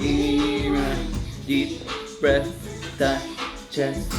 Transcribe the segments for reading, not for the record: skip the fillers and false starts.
In a deep breath, digest.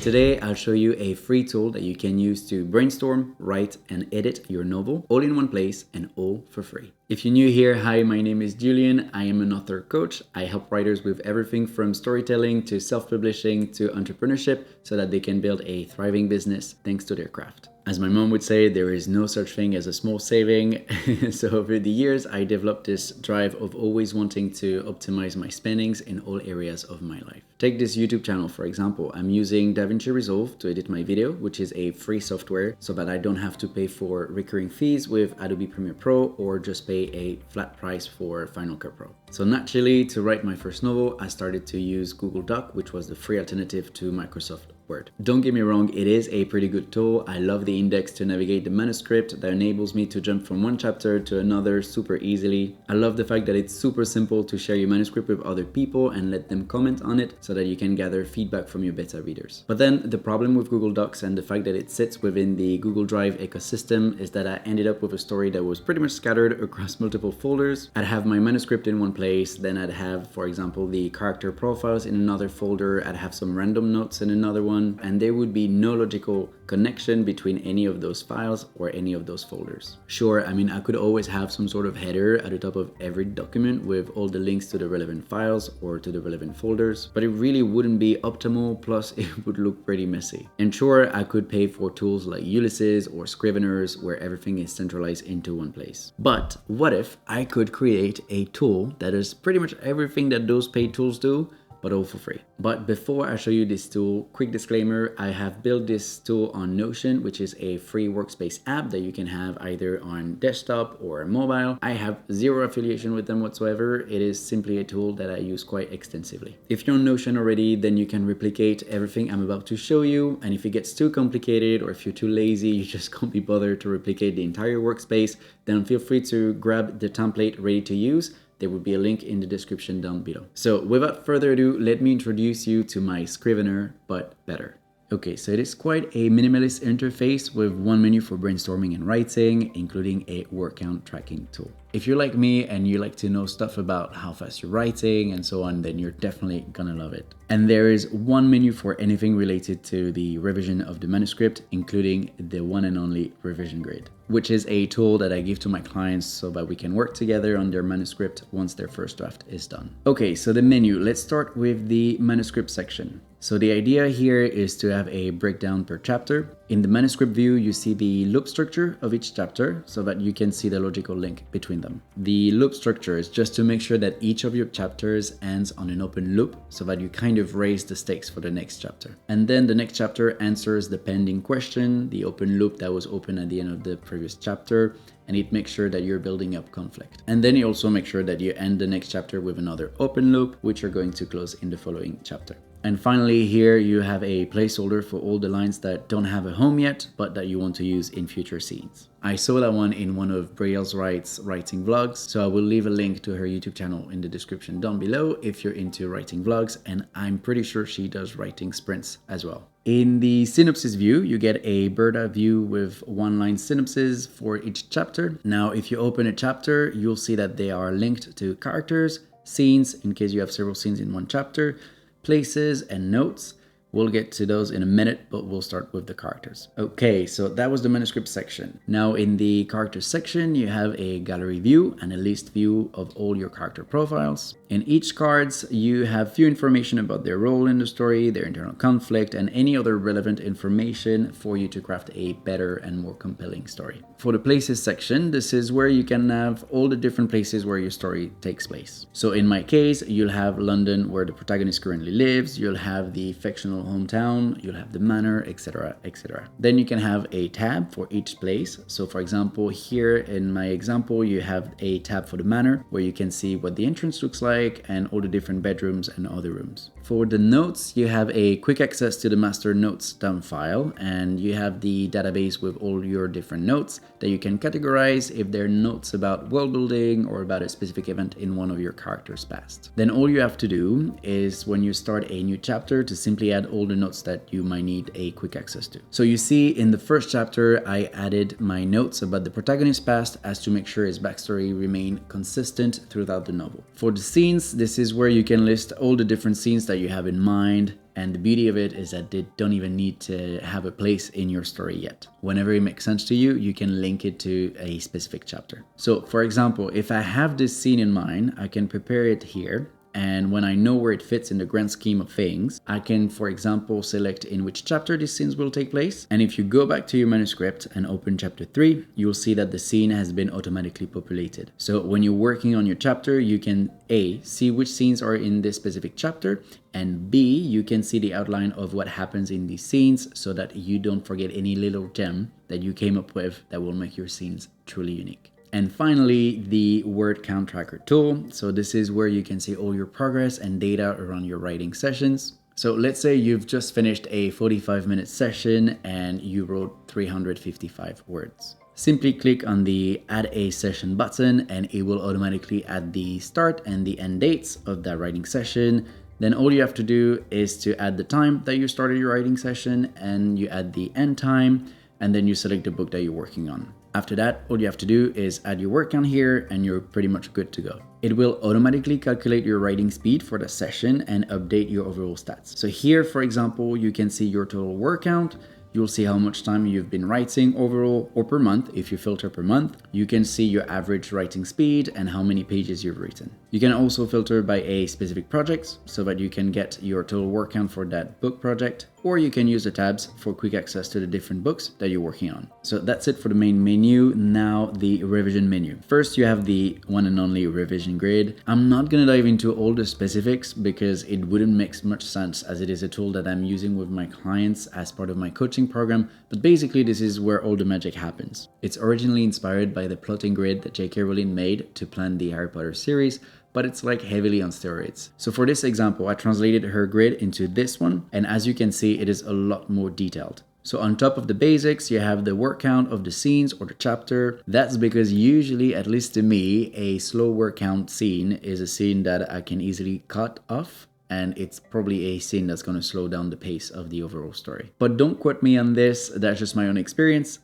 Today, I'll show you a free tool that you can use to brainstorm, write, and edit your novel all in one place and all for free. If you're new here, hi, my name is Julian. I am an author coach. I help writers with everything from storytelling to self-publishing to entrepreneurship so that they can build a thriving business thanks to their craft. As my mom would say, there is no such thing as a small saving. So over the years, I developed this drive of always wanting to optimize my spendings in all areas of my life. Take this YouTube channel, for example. I'm using DaVinci Resolve to edit my video, which is a free software so that I don't have to pay for recurring fees with Adobe Premiere Pro or just pay a flat price for Final Cut Pro. So naturally, to write my first novel, I started to use Google Doc, which was the free alternative to Microsoft Word. Don't get me wrong, it is a pretty good tool. I love the index to navigate the manuscript that enables me to jump from one chapter to another super easily. I love the fact that it's super simple to share your manuscript with other people and let them comment on it so that you can gather feedback from your beta readers. But then the problem with Google Docs and the fact that it sits within the Google Drive ecosystem is that I ended up with a story that was pretty much scattered across multiple folders. I'd have my manuscript in one place, then I'd have, for example, the character profiles in another folder, I'd have some random notes in another one, and there would be no logical connection between any of those files or any of those folders. Sure, I mean, I could always have some sort of header at the top of every document with all the links to the relevant files or to the relevant folders, but it really wouldn't be optimal, plus it would look pretty messy. And sure, I could pay for tools like Ulysses or Scriveners where everything is centralized into one place. But what if I could create a tool that does pretty much everything that those paid tools do, but all for free? But before I show you this tool, quick disclaimer, I have built this tool on Notion, which is a free workspace app that you can have either on desktop or mobile. I have zero affiliation with them whatsoever. It is simply a tool that I use quite extensively. If you're on Notion already, then you can replicate everything I'm about to show you. And if it gets too complicated or if you're too lazy, you just can't be bothered to replicate the entire workspace, then feel free to grab the template ready to use. There will be a link in the description down below. So without further ado, let me introduce you to my Scrivener, but better. Okay, so it is quite a minimalist interface with one menu for brainstorming and writing, including a word count tracking tool. If you're like me and you like to know stuff about how fast you're writing and so on, then you're definitely gonna love it. And there is one menu for anything related to the revision of the manuscript, including the one and only revision grid, which is a tool that I give to my clients so that we can work together on their manuscript once their first draft is done. Okay, so the menu, let's start with the manuscript section. So the idea here is to have a breakdown per chapter. In the manuscript view, you see the loop structure of each chapter so that you can see the logical link between them. The loop structure is just to make sure that each of your chapters ends on an open loop so that you kind of raise the stakes for the next chapter. And then the next chapter answers the pending question, the open loop that was open at the end of the previous chapter, and it makes sure that you're building up conflict. And then you also make sure that you end the next chapter with another open loop, which you're going to close in the following chapter. And finally, here you have a placeholder for all the lines that don't have a home yet, but that you want to use in future scenes. I saw that one in one of Brielle's writing vlogs, so I will leave a link to her YouTube channel in the description down below if you're into writing vlogs, and I'm pretty sure she does writing sprints as well. In the synopsis view, you get a bird's eye view with one-line synopsis for each chapter. Now, if you open a chapter, you'll see that they are linked to characters, scenes, in case you have several scenes in one chapter, places, and notes. We'll get to those in a minute, but we'll start with the characters. Okay, so that was the manuscript section. Now in the characters section, you have a gallery view and a list view of all your character profiles. In each cards, you have few information about their role in the story, their internal conflict, and any other relevant information for you to craft a better and more compelling story. For the places section, this is where you can have all the different places where your story takes place. So in my case, you'll have London, where the protagonist currently lives, you'll have the fictional hometown, you'll have the manor, etc., etc. Then you can have a tab for each place. So for example, here in my example, you have a tab for the manor where you can see what the entrance looks like and all the different bedrooms and other rooms. For the notes, you have a quick access to the master notes down file, and you have the database with all your different notes that you can categorize if they're notes about world building or about a specific event in one of your characters' past. Then all you have to do is, when you start a new chapter, to simply add all the notes that you might need a quick access to. So you see in the first chapter, I added my notes about the protagonist's past as to make sure his backstory remained consistent throughout the novel. For the scenes, this is where you can list all the different scenes that you have in mind. And the beauty of it is that they don't even need to have a place in your story yet. Whenever it makes sense to you, you can link it to a specific chapter. So for example, if I have this scene in mind, I can prepare it here. And when I know where it fits in the grand scheme of things, I can, for example, select in which chapter these scenes will take place. And if you go back to your manuscript and open chapter 3, you'll see that the scene has been automatically populated. So when you're working on your chapter, you can A, see which scenes are in this specific chapter, and B, you can see the outline of what happens in these scenes so that you don't forget any little gem that you came up with that will make your scenes truly unique. And finally, the word count tracker tool. So this is where you can see all your progress and data around your writing sessions. So let's say you've just finished a 45-minute session and you wrote 355 words. Simply click on the Add a Session button and it will automatically add the start and the end dates of that writing session. Then all you have to do is to add the time that you started your writing session and you add the end time, and then you select the book that you're working on. After that, all you have to do is add your word count here and you're pretty much good to go. It will automatically calculate your writing speed for the session and update your overall stats. So here, for example, you can see your total word count. You'll see how much time you've been writing overall or per month. If you filter per month, you can see your average writing speed and how many pages you've written. You can also filter by a specific project so that you can get your total word count for that book project, or you can use the tabs for quick access to the different books that you're working on. So that's it for the main menu. Now the revision menu. First, you have the one and only revision grid. I'm not gonna dive into all the specifics because it wouldn't make much sense, as it is a tool that I'm using with my clients as part of my coaching program, but basically this is where all the magic happens. It's originally inspired by the plotting grid that J.K. Rowling made to plan the Harry Potter series, but it's like heavily on steroids. So for this example, I translated her grid into this one, and as you can see, it is a lot more detailed. So on top of the basics, you have the word count of the scenes or the chapter. That's because usually, at least to me, a slow word count scene is a scene that I can easily cut off, and it's probably a scene that's going to slow down the pace of the overall story. But don't quote me on this, that's just my own experience.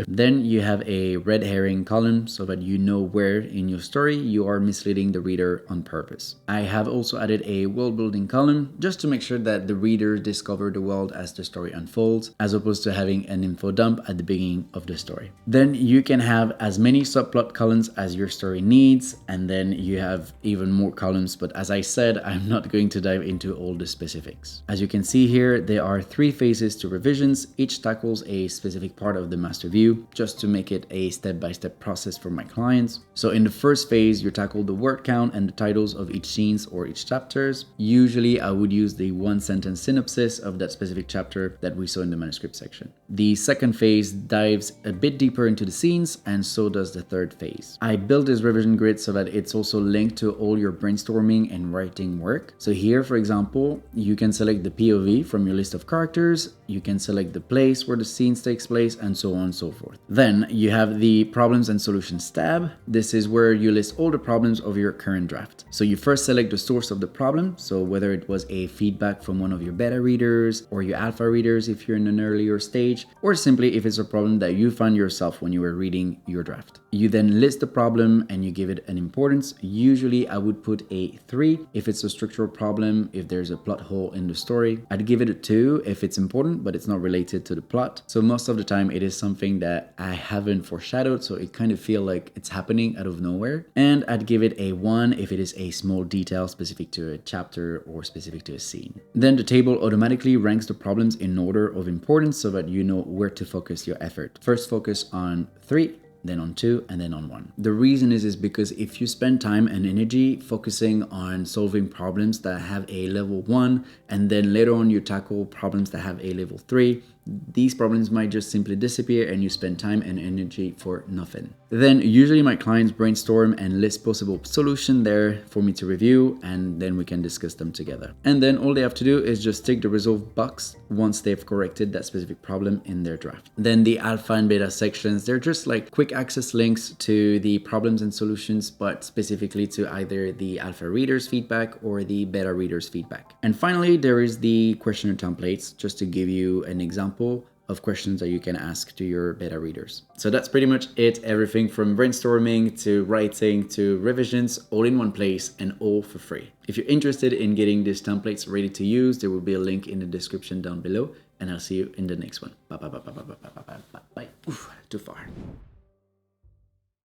Then you have a red herring column so that you know where in your story you are misleading the reader on purpose. I have also added a world building column just to make sure that the reader discover the world as the story unfolds, as opposed to having an info dump at the beginning of the story. Then you can have as many subplot columns as your story needs, and then you have even more columns, but as I said, I'm not going to dive into all the specifics. As you can see here, there are 3 phases to revisions. Each tackles a specific part of the master view, just to make it a step-by-step process for my clients. So in the first phase, you tackle the word count and the titles of each scenes or each chapters. Usually I would use the 1-sentence synopsis of that specific chapter that we saw in the manuscript section. The second phase dives a bit deeper into the scenes, and so does the third phase. I built this revision grid so that it's also linked to all your brainstorming and writing work. So here, for example, you can select the POV from your list of characters, you can select the place where the scenes takes place, and so on and so forth. Then you have the problems and solutions tab. This is where you list all the problems of your current draft. So you first select the source of the problem, so whether it was a feedback from one of your beta readers or your alpha readers if you're in an earlier stage, or simply if it's a problem that you found yourself when you were reading your draft. You then list the problem and you give it an importance. Usually I would put a 3 if it's a structural problem, if there's a plot hole in the story. I'd give it a 2 if it's important but it's not related to the plot. So most of the time it is something that I haven't foreshadowed, so it kind of feel like it's happening out of nowhere. And I'd give it a 1 if it is a small detail specific to a chapter or specific to a scene. Then the table automatically ranks the problems in order of importance so that you know where to focus your effort. First focus on 3, then on 2, and then on 1. The reason is because if you spend time and energy focusing on solving problems that have a level 1, and then later on you tackle problems that have a level 3, these problems might just simply disappear and you spend time and energy for nothing. Then usually my clients brainstorm and list possible solutions there for me to review, and then we can discuss them together. And then all they have to do is just tick the resolve box once they've corrected that specific problem in their draft. Then the alpha and beta sections, they're just like quick access links to the problems and solutions, but specifically to either the alpha readers feedback or the beta readers feedback. And finally, there is the questionnaire templates, just to give you an example of questions that you can ask to your beta readers. So that's pretty much it. Everything from brainstorming to writing to revisions, all in one place and all for free. If you're interested in getting these templates ready to use, there will be a link in the description down below, and I'll see you in the next one. Bye. Oof, too far.